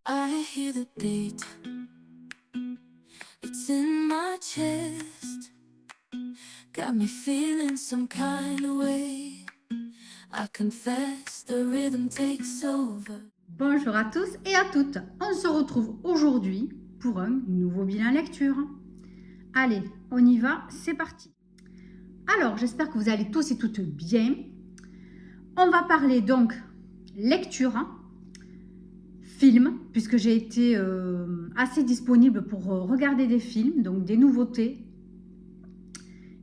I hear the beat, it's in my chest. Got me feeling some kind of way. I confess the rhythm takes over. Bonjour à tous et à toutes. On se retrouve aujourd'hui pour un nouveau bilan lecture. Allez, on y va, c'est parti. Alors, j'espère que vous allez tous et toutes bien. On va parler donc lecture, film, puisque j'ai été assez disponible pour regarder des films, donc des nouveautés.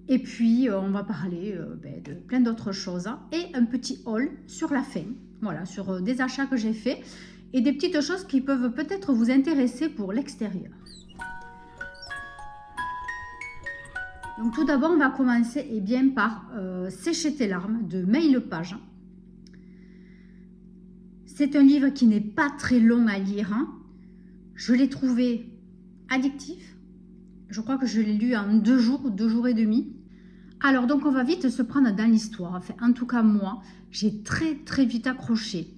Et puis, on va parler de plein d'autres choses et un petit haul sur la fin, voilà, sur des achats que j'ai faits et des petites choses qui peuvent peut-être vous intéresser pour l'extérieur. Donc tout d'abord, on va commencer par Sécher tes larmes de May Lepage. C'est un livre qui n'est pas très long à lire. Je l'ai trouvé addictif. Je crois que je l'ai lu en 2 jours et demi. Alors donc on va vite se prendre dans l'histoire. Enfin, en tout cas moi, j'ai très vite accroché.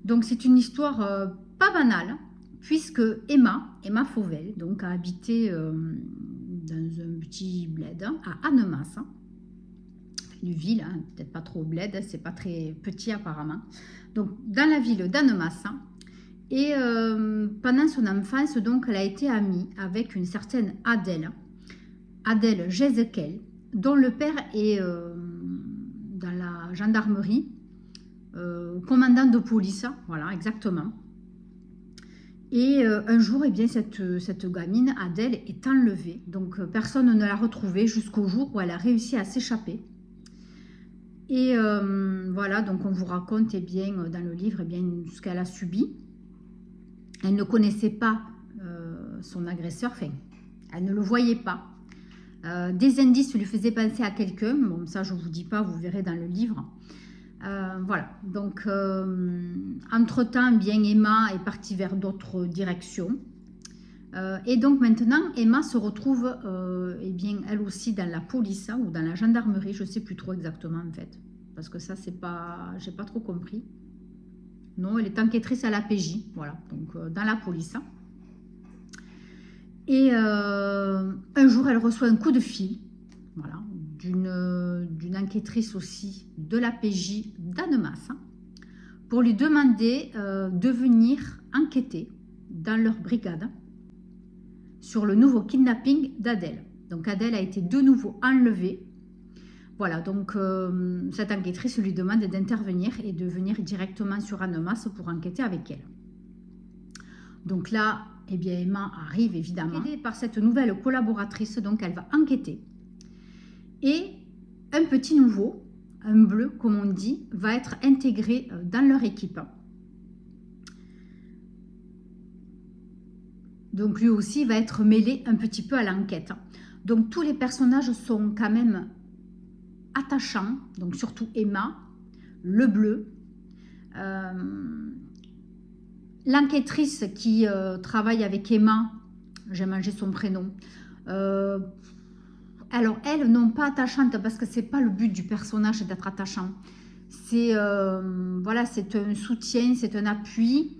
Donc c'est une histoire pas banale, puisque Emma Fauvel, donc a habité dans un petit bled à Annemasse, une ville, peut-être pas trop bled, c'est pas très petit apparemment. Donc dans la ville d'Annemasse. Et pendant son enfance, donc elle a été amie avec une certaine Adèle Jezekel, dont le père est dans la gendarmerie, commandant de police, voilà, exactement. Et un jour, cette gamine, Adèle, est enlevée. Donc, personne ne l'a retrouvée jusqu'au jour où elle a réussi à s'échapper. Et voilà, donc on vous raconte dans le livre ce qu'elle a subi. Elle ne connaissait pas son agresseur, enfin, elle ne le voyait pas. Des indices lui faisaient penser à quelqu'un. Bon, ça, je ne vous dis pas, vous verrez dans le livre. Voilà. Donc, entre-temps, Emma est partie vers d'autres directions. Et donc, maintenant, Emma se retrouve, elle aussi, dans la police ou dans la gendarmerie. Je ne sais plus trop exactement, en fait. Parce que ça, j'ai pas trop compris. Non, elle est enquêtrice à la PJ. Voilà. Donc, dans la police. Et un jour, elle reçoit un coup de fil, voilà, d'une enquêtrice aussi de la PJ d'Annemasse, pour lui demander de venir enquêter dans leur brigade sur le nouveau kidnapping d'Adèle. Donc Adèle a été de nouveau enlevée. Voilà, donc cette enquêtrice lui demande d'intervenir et de venir directement sur Annemasse pour enquêter avec elle. Donc là, Emma arrive évidemment. Aidée par cette nouvelle collaboratrice, donc elle va enquêter. Et un petit nouveau, un bleu comme on dit, va être intégré dans leur équipe. Donc lui aussi va être mêlé un petit peu à l'enquête. Donc tous les personnages sont quand même attachants, donc surtout Emma, le bleu. L'enquêtrice qui travaille avec Emma, j'ai mangé son prénom. Alors elle, non pas attachante, parce que c'est pas le but du personnage d'être attachant. C'est voilà, c'est un soutien, c'est un appui,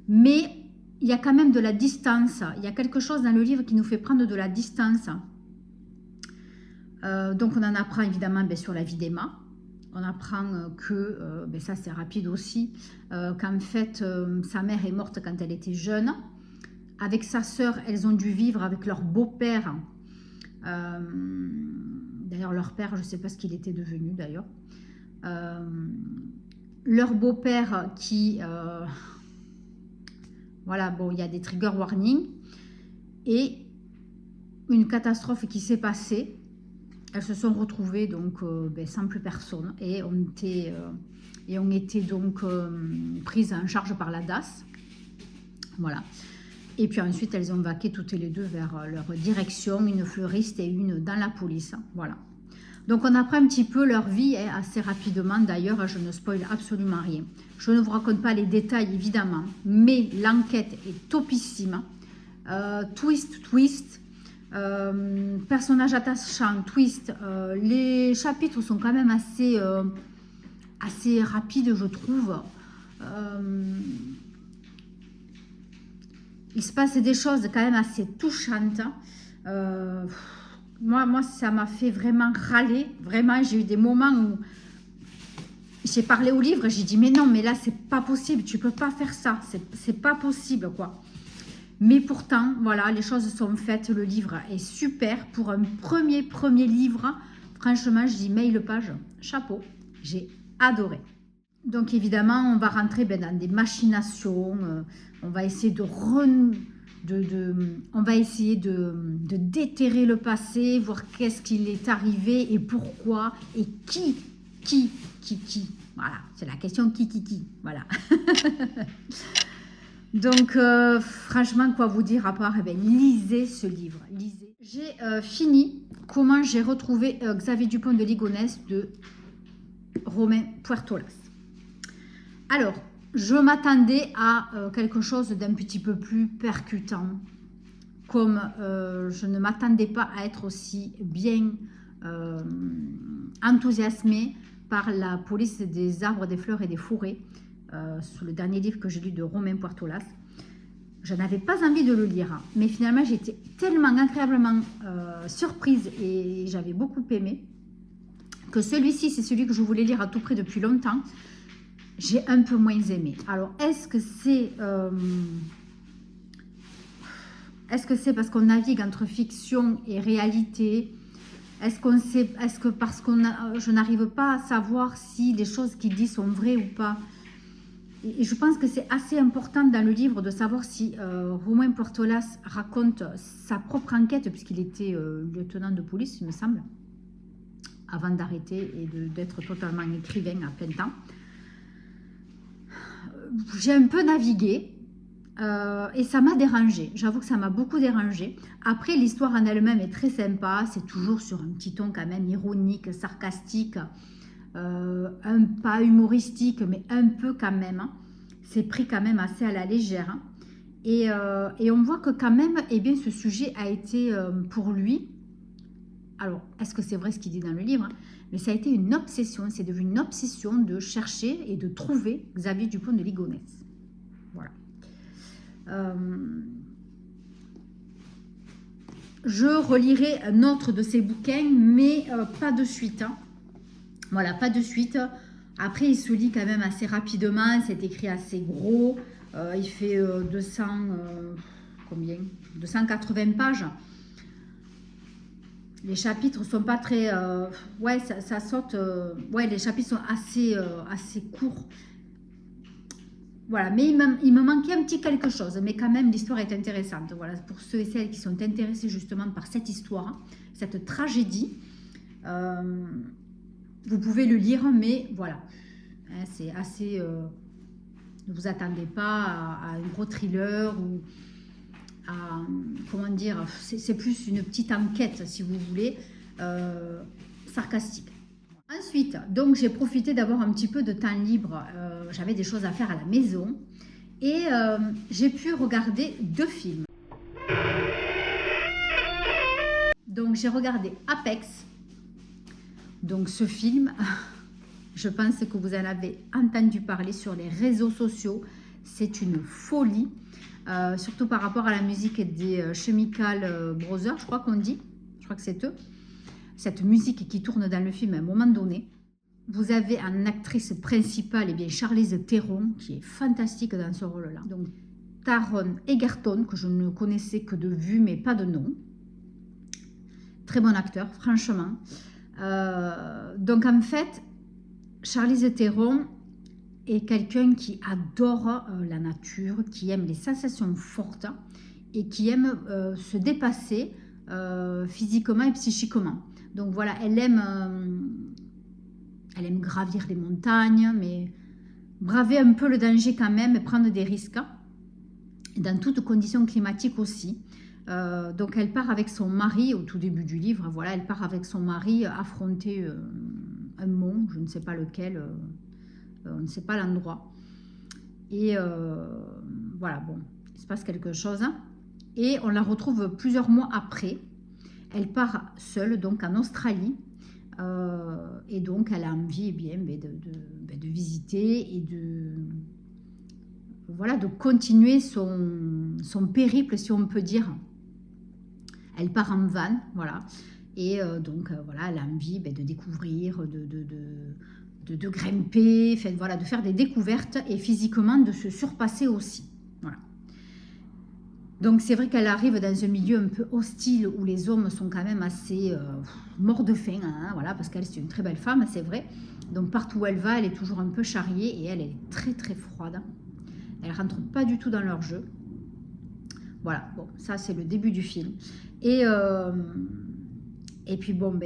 mais il y a quand même de la distance. Il y a quelque chose dans le livre qui nous fait prendre de la distance. Donc on en apprend évidemment sur la vie d'Emma. On apprend que, ça c'est rapide aussi, qu'en fait sa mère est morte quand elle était jeune. Avec sa sœur, elles ont dû vivre avec leur beau-père. D'ailleurs leur père, je ne sais pas ce qu'il était devenu d'ailleurs. Leur beau-père qui... voilà, bon, il y a des trigger warnings. Et une catastrophe qui s'est passée. Elles se sont retrouvées donc sans plus personne et ont été donc prises en charge par la DAS. Voilà. Et puis ensuite, elles ont vaqué toutes les deux vers leur direction, une fleuriste et une dans la police. Voilà. Donc on apprend un petit peu leur vie assez rapidement. D'ailleurs, je ne spoil absolument rien. Je ne vous raconte pas les détails évidemment, mais l'enquête est topissime. Twist. Personnage attachant, twist, les chapitres sont quand même assez rapides, je trouve. il se passe des choses quand même assez touchantes. Moi, ça m'a fait vraiment râler. Vraiment, j'ai eu des moments où j'ai parlé au livre, j'ai dit mais non, mais là c'est pas possible, tu peux pas faire ça, c'est pas possible quoi. Mais pourtant, voilà, les choses sont faites, le livre est super pour un premier livre. Franchement, je dis mail page, chapeau, j'ai adoré. Donc évidemment, on va rentrer dans des machinations, on va essayer on va essayer de déterrer le passé, voir qu'est-ce qu'il est arrivé et pourquoi et qui. Voilà, c'est la question qui. Voilà. Donc, franchement, quoi vous dire à part, eh bien, lisez ce livre. Lisez. J'ai fini Comment j'ai retrouvé Xavier Dupont de Ligonnès de Romain Puertolas. Alors, je m'attendais à quelque chose d'un petit peu plus percutant, comme je ne m'attendais pas à être aussi bien enthousiasmée par la police des arbres, des fleurs et des forêts, sur le dernier livre que j'ai lu de Romain Puertolas. Je n'avais pas envie de le lire, mais finalement j'étais tellement agréablement surprise et j'avais beaucoup aimé que celui-ci, c'est celui que je voulais lire à tout prix depuis longtemps. J'ai un peu moins aimé. Alors, est-ce que c'est parce qu'on navigue entre fiction et réalité? Est-ce que parce je n'arrive pas à savoir si les choses qu'il dit sont vraies ou pas? Et je pense que c'est assez important dans le livre de savoir si Romain Puertolas raconte sa propre enquête, puisqu'il était lieutenant de police, il me semble, avant d'arrêter et d'être totalement écrivain à plein temps. J'ai un peu navigué et ça m'a dérangé. J'avoue que ça m'a beaucoup dérangé. Après, l'histoire en elle-même est très sympa. C'est toujours sur un petit ton quand même ironique, sarcastique, pas humoristique, mais un peu quand même. C'est pris quand même assez à la légère. Et on voit que quand même, eh bien, ce sujet a été pour lui... Alors, est-ce que c'est vrai ce qu'il dit dans le livre? Mais ça a été une obsession. C'est devenu une obsession de chercher et de trouver Xavier Dupont de Ligonnès. Voilà. Je relirai un autre de ses bouquins, mais pas de suite. Hein. Voilà, pas de suite. Après, il se lit quand même assez rapidement. C'est écrit assez gros. Il fait 280 pages. Les chapitres sont pas très... ouais, ça saute... ouais, les chapitres sont assez courts. Voilà, mais il me manquait un petit quelque chose. Mais quand même, l'histoire est intéressante. Voilà, pour ceux et celles qui sont intéressés justement par cette histoire, cette tragédie, vous pouvez le lire, mais voilà. Hein, c'est assez... ne vous attendez pas à un gros thriller ou... comment dire, c'est plus une petite enquête, si vous voulez, sarcastique. Ensuite, donc j'ai profité d'avoir un petit peu de temps libre. J'avais des choses à faire à la maison et j'ai pu regarder 2 films. Donc j'ai regardé Apex. Donc ce film, je pense que vous en avez entendu parler sur les réseaux sociaux. C'est une folie. Surtout par rapport à la musique des Chemical Brothers, je crois qu'on dit. Je crois que c'est eux. Cette musique qui tourne dans le film à un moment donné. Vous avez en actrice principale, eh bien, Charlize Theron, qui est fantastique dans ce rôle-là. Donc, Taron Egerton, que je ne connaissais que de vue, mais pas de nom. Très bon acteur, franchement. Donc, en fait, Charlize Theron est quelqu'un qui adore la nature, qui aime les sensations fortes et qui aime se dépasser physiquement et psychiquement. Donc voilà, elle aime gravir des montagnes, mais braver un peu le danger quand même et prendre des risques, dans toutes conditions climatiques aussi. Donc elle part avec son mari, au tout début du livre, voilà, elle part avec son mari affronter un mont, je ne sais pas lequel, on ne sait pas l'endroit. Et voilà, bon, il se passe quelque chose. Et on la retrouve plusieurs mois après. Elle part seule, donc en Australie. Et donc, elle a envie de visiter et voilà, de continuer son périple, si on peut dire. Elle part en van, voilà. Et donc, voilà, elle a envie de découvrir, de grimper, fait, voilà, de faire des découvertes et physiquement de se surpasser aussi. Voilà. Donc, c'est vrai qu'elle arrive dans un milieu un peu hostile où les hommes sont quand même assez morts de faim, hein, voilà, parce qu'elle, c'est une très belle femme, c'est vrai. Donc, partout où elle va, elle est toujours un peu charriée et elle est très, très froide. Elle ne rentre pas du tout dans leur jeu. Voilà, bon, ça, c'est le début du film. Et puis, bon,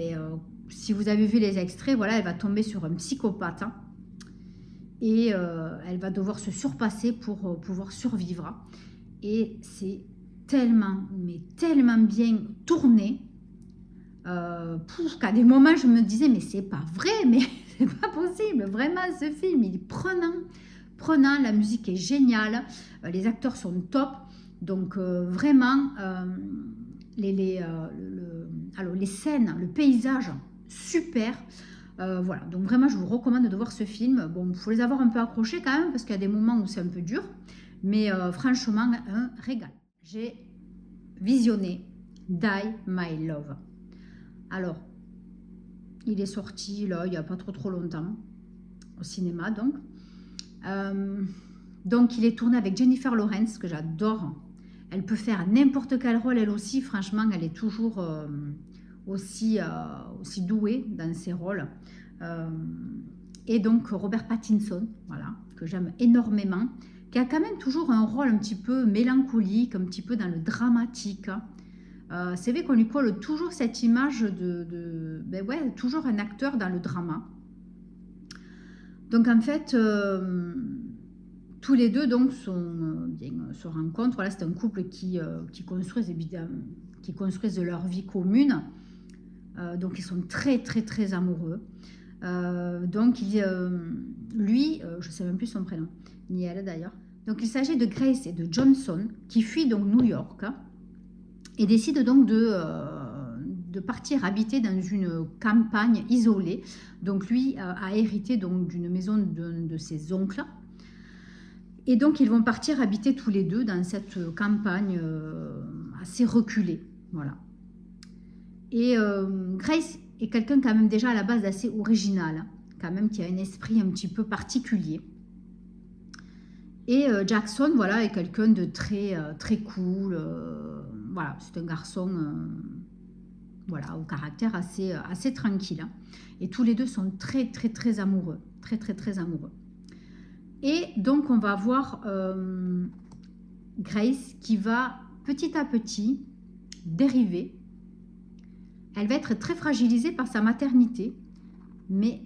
si vous avez vu les extraits, voilà, elle va tomber sur un psychopathe. Hein, et elle va devoir se surpasser pour pouvoir survivre. Et c'est tellement, mais tellement bien tourné qu'à des moments, je me disais, mais c'est pas vrai, mais c'est pas possible. Vraiment, ce film, il est prenant, la musique est géniale, les acteurs sont top. Donc, vraiment, les scènes, le paysage, super. Voilà, donc vraiment, je vous recommande de voir ce film. Bon, il faut les avoir un peu accrochés quand même, parce qu'il y a des moments où c'est un peu dur. Mais franchement, un régal. J'ai visionné Die My Love. Alors, il est sorti là, il n'y a pas trop longtemps, au cinéma donc. Donc, il est tourné avec Jennifer Lawrence, que j'adore. Elle peut faire n'importe quel rôle, elle aussi. Franchement, elle est toujours aussi douée dans ses rôles. Et donc, Robert Pattinson, voilà, que j'aime énormément, qui a quand même toujours un rôle un petit peu mélancolique, un petit peu dans le dramatique. C'est vrai qu'on lui colle toujours cette image ouais, toujours un acteur dans le drama. Donc, en fait... tous les deux donc se rencontrent. Voilà, c'est un couple qui construisent leur vie commune. Donc ils sont très amoureux. Donc lui, je ne sais même plus son prénom, ni elle d'ailleurs. Donc il s'agit de Grace et de Johnson qui fuient donc New York et décident donc de partir habiter dans une campagne isolée. Donc lui a hérité donc d'une maison de ses oncles. Et donc, ils vont partir habiter tous les deux dans cette campagne assez reculée. Voilà. Et Grace est quelqu'un quand même déjà à la base assez original, hein, quand même qui a un esprit un petit peu particulier. Et Jackson, voilà, est quelqu'un de très cool. Voilà, c'est un garçon voilà, au caractère assez tranquille. Hein. Et tous les deux sont très amoureux. Très amoureux. Et donc, on va voir Grace qui va petit à petit dériver. Elle va être très fragilisée par sa maternité, mais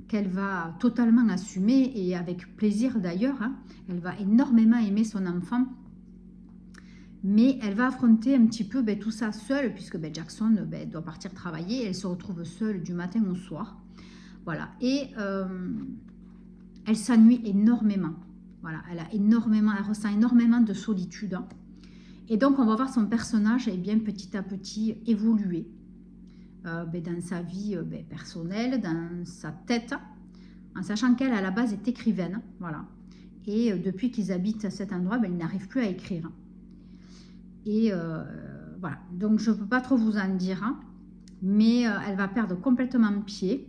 qu'elle va totalement assumer et avec plaisir d'ailleurs. Hein. Elle va énormément aimer son enfant, mais elle va affronter un petit peu tout ça seule, puisque Jackson doit partir travailler. Elle se retrouve seule du matin au soir. Voilà, et elle s'ennuie énormément. Voilà, elle ressent énormément de solitude. Et donc, on va voir son personnage petit à petit évoluer dans sa vie personnelle, dans sa tête, en sachant qu'elle, à la base, est écrivaine. Voilà. Et depuis qu'ils habitent à cet endroit, ils n'arrivent plus à écrire. Et voilà, donc je ne peux pas trop vous en dire, hein, mais elle va perdre complètement pied.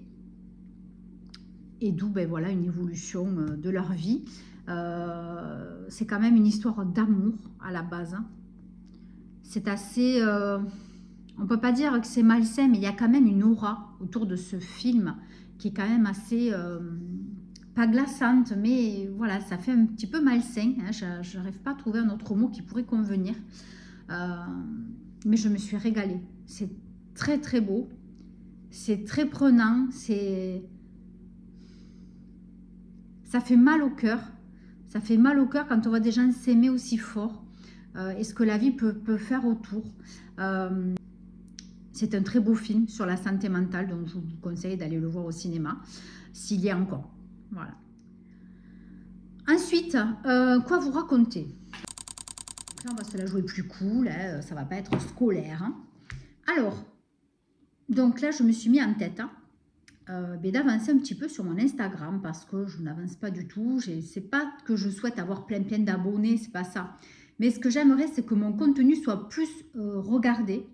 Et d'où voilà, une évolution de leur vie. C'est quand même une histoire d'amour à la base. Hein. C'est assez... on ne peut pas dire que c'est malsain, mais il y a quand même une aura autour de ce film qui est quand même assez... pas glaçante, mais voilà, ça fait un petit peu malsain. Hein. Je n'arrive pas à trouver un autre mot qui pourrait convenir. Mais je me suis régalée. C'est très beau. C'est très prenant. Ça fait mal au cœur. Ça fait mal au cœur quand on voit des gens s'aimer aussi fort. Et ce que la vie peut faire autour. C'est un très beau film sur la santé mentale, donc je vous conseille d'aller le voir au cinéma, s'il y a encore. Voilà. Ensuite, quoi vous raconter? Donc là, on va se la jouer plus cool, hein, ça ne va pas être scolaire. Hein. Alors, donc là, je me suis mis en tête. Hein. d'avancer un petit peu sur mon Instagram parce que je n'avance pas du tout. C'est pas que je souhaite avoir plein d'abonnés, c'est pas ça. Mais ce que j'aimerais, c'est que mon contenu soit plus regardé,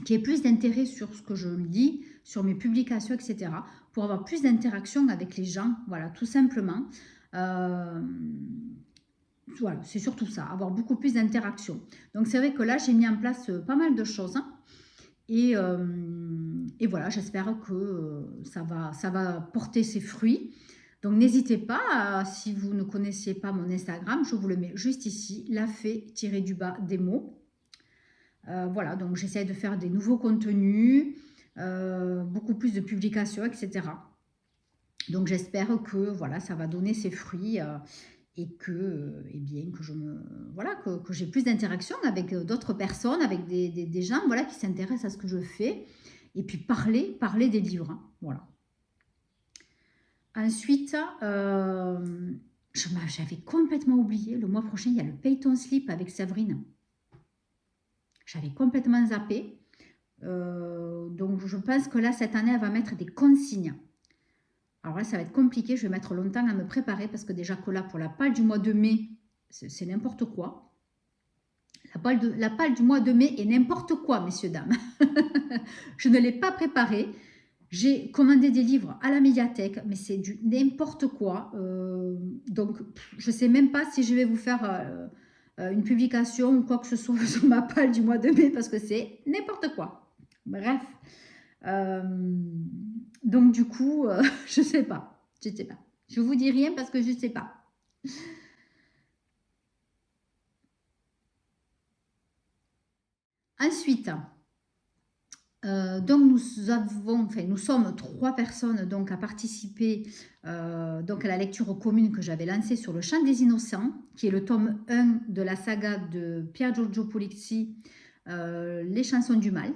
qu'il y ait plus d'intérêt sur ce que je dis, sur mes publications, etc. Pour avoir plus d'interaction avec les gens, voilà, tout simplement. Voilà, c'est surtout ça, avoir beaucoup plus d'interaction. Donc c'est vrai que là, j'ai mis en place pas mal de choses. Hein, et voilà, j'espère que ça va porter ses fruits. Donc n'hésitez pas, si vous ne connaissiez pas mon Instagram, je vous le mets juste ici, la fée-du-bas des mots. Voilà, donc j'essaie de faire des nouveaux contenus, beaucoup plus de publications, etc. Donc j'espère que voilà, ça va donner ses fruits et que, eh bien, que je me, voilà, que j'ai plus d'interaction avec d'autres personnes, avec des gens voilà, qui s'intéressent à ce que je fais. Et puis parler des livres. Hein, voilà. Ensuite, j'avais complètement oublié, le mois prochain, il y a le Pay Ton Slip avec Séverine. J'avais complètement zappé. Donc je pense que là, cette année, elle va mettre des consignes. Alors là, ça va être compliqué, je vais mettre longtemps à me préparer parce que déjà que là, pour la palle du mois de mai, c'est n'importe quoi. La palle du mois de mai est n'importe quoi, messieurs, dames. Je ne l'ai pas préparée. J'ai commandé des livres à la médiathèque, mais c'est du n'importe quoi. Donc, je ne sais même pas si je vais vous faire une publication ou quoi que ce soit sur ma palle du mois de mai parce que c'est n'importe quoi. Bref. Donc, du coup, je ne sais pas. Je ne sais pas. Je vous dis rien parce que je ne sais pas. Ensuite, donc nous sommes 3 personnes donc à participer donc à la lecture commune que j'avais lancée sur le Chant des Innocents, qui est le tome 1 de la saga de Pier Giorgio Polizzi, Les Chansons du Mal.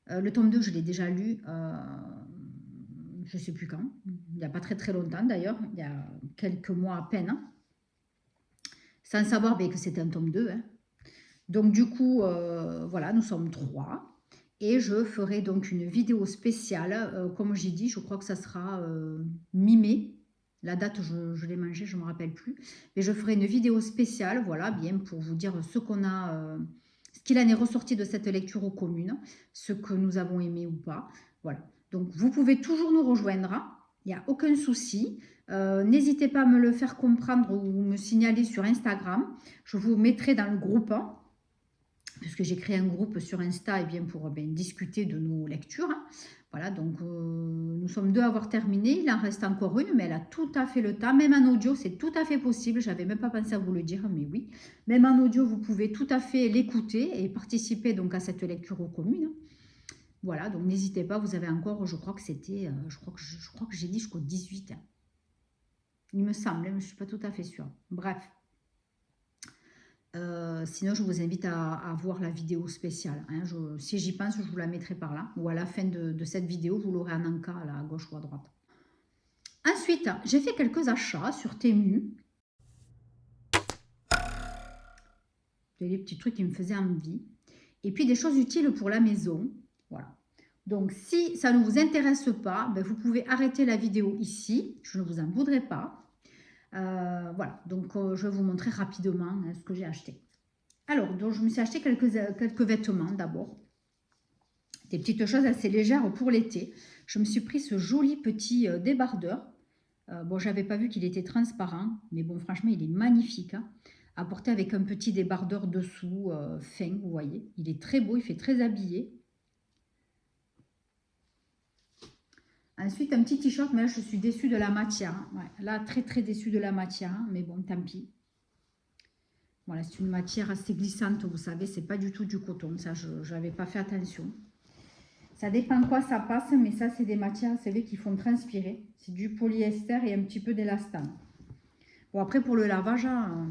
Le tome 2, je l'ai déjà lu, je ne sais plus quand, il n'y a pas très longtemps d'ailleurs, il y a quelques mois à peine, hein, sans savoir que c'était un tome 2. Hein. Donc du coup, voilà, nous sommes 3. Et je ferai donc une vidéo spéciale. Comme j'ai dit, je crois que ça sera mi-mai. La date, je l'ai mangée, je ne me rappelle plus. Mais je ferai une vidéo spéciale, voilà, bien pour vous dire ce qu'on a, ce qu'il en est ressorti de cette lecture commune, ce que nous avons aimé ou pas. Voilà. Donc vous pouvez toujours nous rejoindre, hein. Il n'y a aucun souci. N'hésitez pas à me le faire comprendre ou me signaler sur Instagram. Je vous mettrai dans le groupe, hein, puisque j'ai créé un groupe sur Insta et bien pour discuter de nos lectures. Voilà, donc nous sommes 2 à avoir terminé. Il en reste encore une, mais elle a tout à fait le temps. Même en audio, c'est tout à fait possible. Je n'avais même pas pensé à vous le dire, mais oui. Même en audio, vous pouvez tout à fait l'écouter et participer donc à cette lecture commune. Voilà, donc n'hésitez pas. Vous avez encore, je crois que c'était, je crois que j'ai dit jusqu'au 18. Il me semble, mais je ne suis pas tout à fait sûre. Bref. Sinon, je vous invite à voir la vidéo spéciale. Hein. Si j'y pense, je vous la mettrai par là. Ou à la fin de cette vidéo, vous l'aurez en encas là, à gauche ou à droite. Ensuite, j'ai fait quelques achats sur Temu. Des petits trucs qui me faisaient envie. Et puis des choses utiles pour la maison. Voilà. Donc, si ça ne vous intéresse pas, ben, vous pouvez arrêter la vidéo ici. Je ne vous en voudrais pas. Voilà, donc je vais vous montrer rapidement hein, ce que j'ai acheté. Alors, donc, je me suis acheté quelques vêtements d'abord. Des petites choses assez légères pour l'été. Je me suis pris ce joli petit débardeur. Bon, je n'avais pas vu qu'il était transparent, mais bon, franchement, il est magnifique. Hein, à porter avec un petit débardeur dessous, fin, vous voyez. Il est très beau, il fait très habillé. Ensuite, un petit t-shirt, mais là, je suis déçue de la matière. Hein. Ouais, là, très déçue de la matière, hein, mais bon, tant pis. Voilà, c'est une matière assez glissante, vous savez, c'est pas du tout du coton. Ça, je n'avais pas fait attention. Ça dépend quoi ça passe, mais ça, c'est des matières, vous savez, qui font transpirer. C'est du polyester et un petit peu d'élastane. Bon, après, pour le lavage,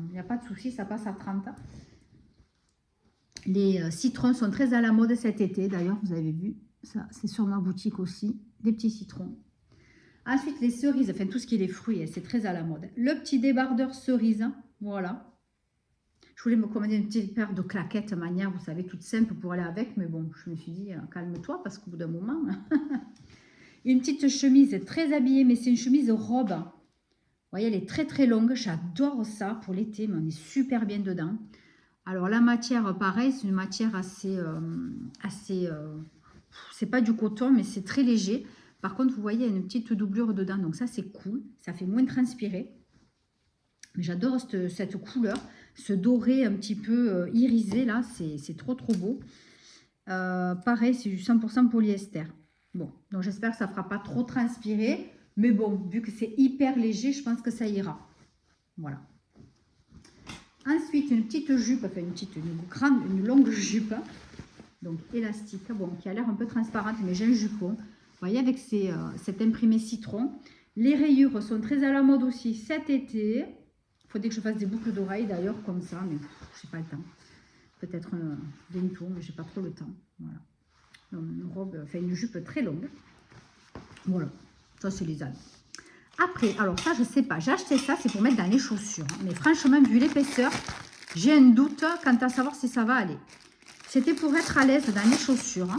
il n'y a pas de souci, ça passe à 30. Les citrons sont très à la mode cet été. D'ailleurs, vous avez vu, ça, c'est sur ma boutique aussi, des petits citrons. Ensuite, les cerises, enfin, tout ce qui est les fruits, c'est très à la mode. Le petit débardeur cerise, voilà. Je voulais me commander une petite paire de claquettes manière, vous savez, toute simple pour aller avec. Mais bon, je me suis dit, calme-toi parce qu'au bout d'un moment... Une petite chemise très habillée, mais c'est une chemise robe. Vous voyez, elle est très très longue. J'adore ça pour l'été, mais on est super bien dedans. Alors la matière, pareil, c'est une matière c'est pas du coton, mais c'est très léger. Par contre, vous voyez, il y a une petite doublure dedans, donc ça c'est cool. Ça fait moins transpirer. Mais j'adore cette couleur, ce doré un petit peu irisé là, c'est trop trop beau. Pareil, c'est du 100% polyester. Bon, donc j'espère que ça ne fera pas trop transpirer. Mais bon, vu que c'est hyper léger, je pense que ça ira. Voilà. Ensuite, une petite jupe, enfin une longue jupe. Donc élastique, bon, qui a l'air un peu transparente, mais j'ai un jupon. Vous voyez, avec cet imprimé citron. Les rayures sont très à la mode aussi cet été. Il faudrait que je fasse des boucles d'oreilles d'ailleurs, comme ça, mais je n'ai pas le temps. Peut-être bientôt, mais j'ai pas trop le temps. Voilà. Donc, une robe, enfin une jupe très longue. Voilà, ça c'est les ânes. Après, alors ça je sais pas, j'ai acheté ça, c'est pour mettre dans les chaussures. Mais franchement, vu l'épaisseur, j'ai un doute quant à savoir si ça va aller. C'était pour être à l'aise dans les chaussures.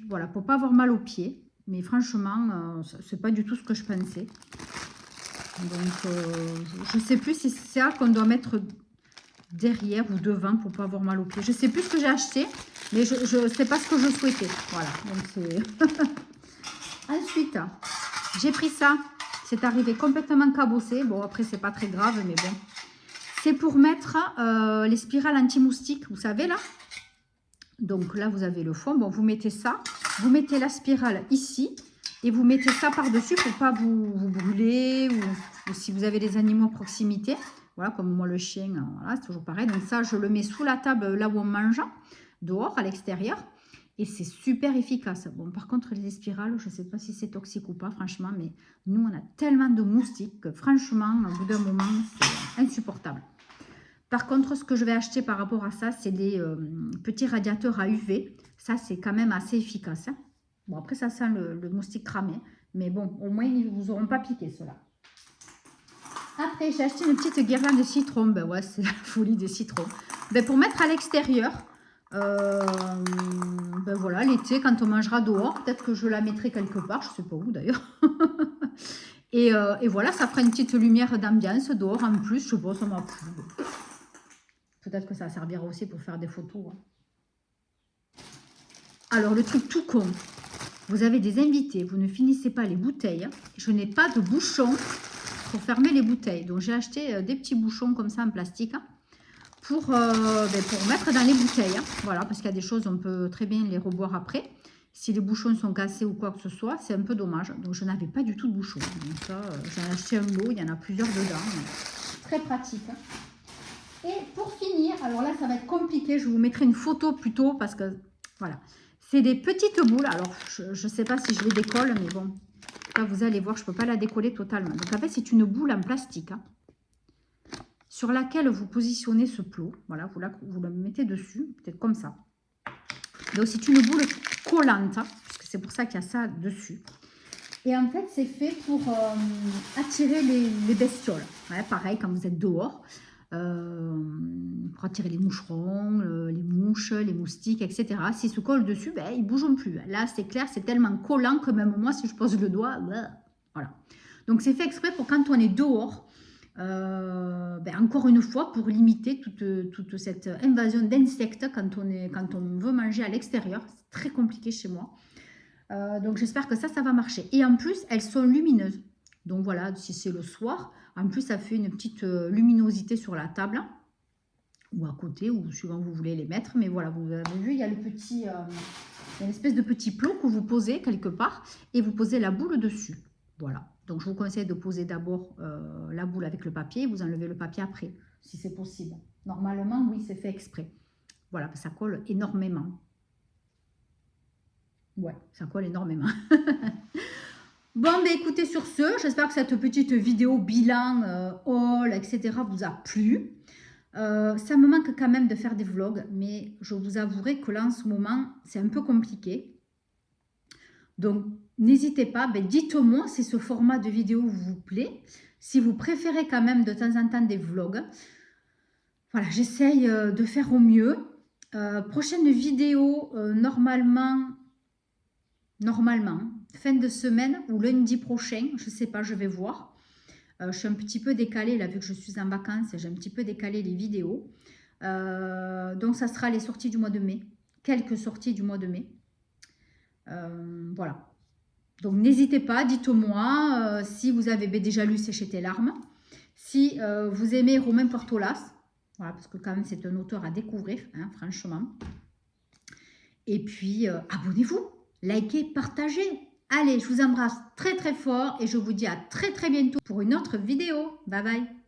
Voilà, pour pas avoir mal aux pieds. Mais franchement, c'est pas du tout ce que je pensais. Donc, je sais plus si c'est ça qu'on doit mettre derrière ou devant pour pas avoir mal aux pieds. Je sais plus ce que j'ai acheté, mais je sais pas ce que je souhaitais. Voilà, donc c'est... Ensuite, j'ai pris ça. C'est arrivé complètement cabossé. Bon, après, c'est pas très grave, mais bon. C'est pour mettre les spirales anti-moustiques, vous savez, là. Donc là, vous avez le fond. Bon, vous mettez ça. Vous mettez la spirale ici. Et vous mettez ça par-dessus pour pas vous brûler ou si vous avez des animaux à proximité. Voilà, comme moi le chien, voilà, c'est toujours pareil. Donc ça, je le mets sous la table là où on mange, dehors, à l'extérieur. Et c'est super efficace. Bon, par contre, les spirales, je ne sais pas si c'est toxique ou pas, franchement. Mais nous, on a tellement de moustiques que franchement, au bout d'un moment, c'est insupportable. Par contre, ce que je vais acheter par rapport à ça, c'est des petits radiateurs à UV. Ça, c'est quand même assez efficace. Hein. Bon, après, ça sent le moustique cramé. Mais bon, au moins, ils ne vous auront pas piqué, ceux-là. Après, j'ai acheté une petite guirlande de citron. Ben ouais, c'est la folie des citrons. Ben, pour mettre à l'extérieur, ben voilà, l'été, quand on mangera dehors, peut-être que je la mettrai quelque part. Je ne sais pas où, d'ailleurs. et voilà, ça fera une petite lumière d'ambiance dehors en plus. Je sais pas, ça m'a plu. Peut-être que ça servira aussi pour faire des photos. Hein. Alors, le truc tout con. Vous avez des invités, vous ne finissez pas les bouteilles. Je n'ai pas de bouchon pour fermer les bouteilles. Donc, j'ai acheté des petits bouchons comme ça en plastique pour mettre dans les bouteilles. Voilà, parce qu'il y a des choses, on peut très bien les reboire après. Si les bouchons sont cassés ou quoi que ce soit, c'est un peu dommage. Donc, je n'avais pas du tout de bouchon. Donc, ça, j'en ai acheté un lot, il y en a plusieurs dedans. Très pratique. Et pour finir, alors là, ça va être compliqué. Je vous mettrai une photo plus tôt parce que, voilà. C'est des petites boules. Alors, je ne sais pas si je les décolle, mais bon. Là, vous allez voir, je ne peux pas la décoller totalement. Donc, en fait, c'est une boule en plastique sur laquelle vous positionnez ce plot. Voilà, vous la mettez dessus, peut-être comme ça. Donc, c'est une boule collante, parce que c'est pour ça qu'il y a ça dessus. Et en fait, c'est fait pour attirer les bestioles. Ouais, pareil, quand vous êtes dehors. Pour attirer les moucherons, les mouches, les moustiques, etc. S'ils se collent dessus, ben, ils ne bougent plus. Là, c'est clair, c'est tellement collant que même moi, si je pose le doigt, voilà. Donc, c'est fait exprès pour quand on est dehors, encore une fois, pour limiter toute cette invasion d'insectes quand on veut manger à l'extérieur. C'est très compliqué chez moi. Donc, j'espère que ça va marcher. Et en plus, elles sont lumineuses. Donc, voilà, si c'est le soir, en plus, ça fait une petite luminosité sur la table ou à côté, ou suivant vous voulez les mettre. Mais voilà, vous avez vu, il y a il y a une espèce de petit plot que vous posez quelque part et vous posez la boule dessus. Voilà. Donc, je vous conseille de poser d'abord la boule avec le papier et vous enlevez le papier après, si c'est possible. Normalement, oui, c'est fait exprès. Voilà, ça colle énormément. Ouais, ça colle énormément. Bon, ben écoutez, sur ce, j'espère que cette petite vidéo bilan, haul, etc. vous a plu. Ça me manque quand même de faire des vlogs, mais je vous avouerai que là, en ce moment, c'est un peu compliqué. Donc, n'hésitez pas, dites-moi si ce format de vidéo vous plaît, si vous préférez quand même de temps en temps des vlogs. Voilà, j'essaye de faire au mieux. Prochaine vidéo, normalement... normalement, fin de semaine ou lundi prochain, je ne sais pas, je vais voir. Je suis un petit peu décalée, là, vu que je suis en vacances, j'ai un petit peu décalé les vidéos. Donc, ça sera les sorties du mois de mai, quelques sorties du mois de mai. Voilà. Donc, n'hésitez pas, dites-moi si vous avez déjà lu Sécher tes larmes, si vous aimez Romain Portolas, voilà, parce que quand même, c'est un auteur à découvrir, hein, franchement. Et puis, abonnez-vous, likez, partagez. Allez, je vous embrasse très très fort et je vous dis à très très bientôt pour une autre vidéo. Bye bye.